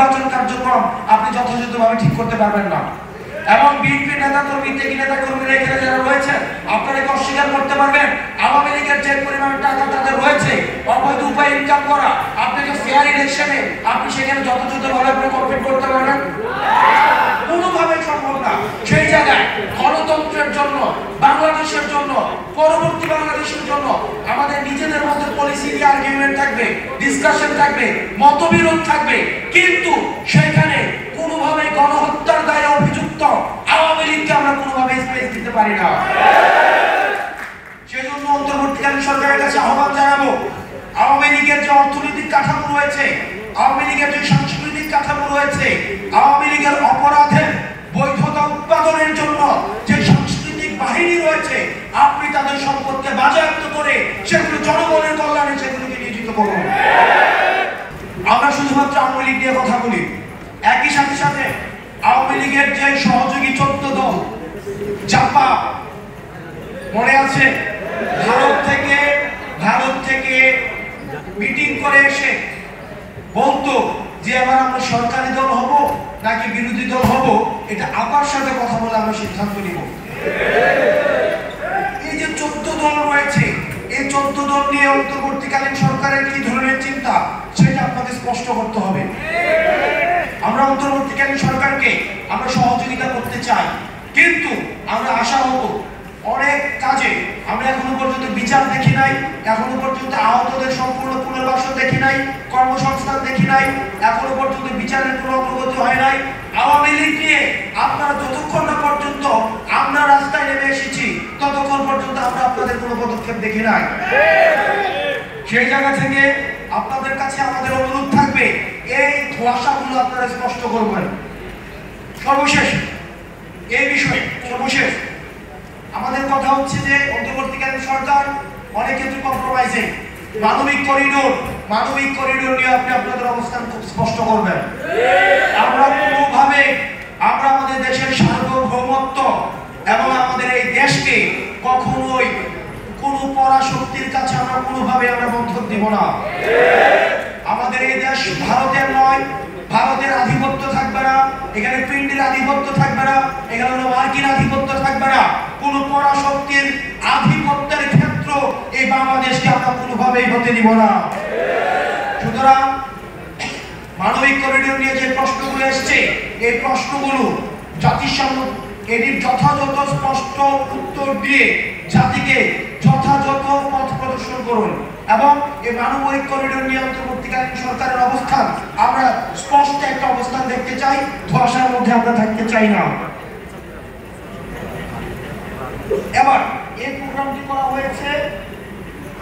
নির্বাচন কার্যক্রম আপনি যথাযথভাবে ঠিক করতে পারবেন না। এবং বিএনপি নেতা কর্মী থেকে নেতা কর্মীরা এখানে যারা রয়েছে আপনারা কি অস্বীকার করতে পারবেন আওয়ামী লীগের যে পরিমাণ টাকা তাদের রয়েছে অবৈধ উপায়ে ইনকাম করা, আপনি যে ফেয়ার ইলেকশনে আপনি সেখানে যথাযথভাবে আপনি কমপ্লিট করতে পারবেন? কোনোভাবে সম্ভব না। সেই জায়গায় গণতন্ত্রের জন্য, বাংলাদেশের জন্য, পরবর্তী বাংলাদেশের জন্য আমাদের নিজেদের মধ্যে পলিসি নিয়ে আর্গুমেন্ট থাকবে, ডিসকাশন থাকবে, মতবিরোধ থাকবে, কিন্তু সেখানে কোনোভাবে গণহত্যার দায়ে অভিযুক্ত আওয়ামী লীগকে আমরা কোনোভাবে স্পেস দিতে পারি না। সেজন্য অন্তর্বর্তীকালীন সরকারের কাছে আহ্বান জানাবো, আওয়ামী লীগের যে অর্থনৈতিক কাঠামো রয়েছে, আওয়ামী লীগের যে সাংস্কৃতিক কাঠামো রয়েছে, আওয়ামী লীগের অপরাধের বৈধতা উৎপাদনের জন্য যে সাংস্কৃতিক বাহিনী রয়েছে আপনি তাদের সম্পদকে বাজেয়াপ্ত করে সেগুলো জনগণের কল্যাণে সেগুলোকে নিয়োজিত করুন। আমরা শুধুমাত্র আওয়ামী লীগ নিয়ে কথা বলি, একই সাথে সাথে আওয়ামী লীগের যে সহযোগী 14 দল চাপা মনে আছে ভারত থেকে মিটিং করে এসে বলতো যে এবার আমরা সরকারি দল হব নাকি বিরোধী দল হব, এটা আপার সাথে কথা বলে আমরা সিদ্ধান্ত নিব। এই যে 14 দল রয়েছে, এই 14 দল নিয়ে অন্তর্বর্তীকালীন সরকারের কি ধরনের চিন্তা সেটা আপনাকে স্পষ্ট করতে হবে। আমরা অন্তর্বর্তীকালীন সরকারকে আমরা সহযোগিতা করতে চাই, কিন্তু আমরা আশাহত অনেক কাজে আমরা এখনো পর্যন্ত বিচার দেখি নাই, এখনো পর্যন্ত আহতদের সম্পূর্ণ পুনর্বাসন দেখি নাই, কর্মসংস্থান দেখি নাই, এখনো পর্যন্ত বিচারের কোনো অগ্রগতি হয় নাই। আওয়ামী লীগ নিয়ে আপনারা যতক্ষণ না পর্যন্ত আমরা রাস্তায় নেমে এসেছি ততক্ষণ পর্যন্ত আমরা আপনাদের কোনো পদক্ষেপ দেখি নাই। সেই জায়গা থেকে আপনাদের কাছে আমাদের অনুরোধ থাকবে এই ধোঁয়াশাগুলো আপনারা স্পষ্ট করবেন। সর্বশেষ এই বিষয়ে আমাদের কথা হচ্ছে যে অন্তর্বর্তীকালীন সরকার অনেক ক্ষেত্রে কম্প্রোমাইজিং, মানবিক করিডোর নিয়ে আপনি আপনাদের অবস্থান খুব স্পষ্ট করবেন। আমরা কোনোভাবে আমাদের দেশের সার্বভৌমত্ব এবং আমাদের এই দেশকে কখনোই কোনো পরাশক্তির কাছে আমরা কোনোভাবে বন্ধক দিব না। আমাদের এই দেশ ভারতের নয়, ভারতের আধিপত্য থাকবে না, এখানে পিন্ডির আধিপত্য থাকবে না, এখানে মার্কিন আধিপত্য থাকবে না, কোন পরাশক্তির আধিপত্যের ক্ষেত্র এই বাংলাদেশকে আমরা কোনোভাবেই হতে দিব না। সুতরাং মানবিক করিডোর নিয়ে যে প্রশ্নগুলো এসছে এই প্রশ্নগুলো জাতিসংঘ এর যথাযথ স্পষ্ট উত্তর দিয়ে জাতিকে যথাযথ পথ প্রদর্শন করুন এবং এই মানবিক করিডোর নিয়ে অন্তর্বর্তীকালীন সরকারের অবস্থান আমরা স্পষ্ট একটা অবস্থান দেখতে চাই, ধোঁয়াশার মধ্যে আমরা থাকতে চাই না। এবার এই প্রোগ্রামটি করা হয়েছে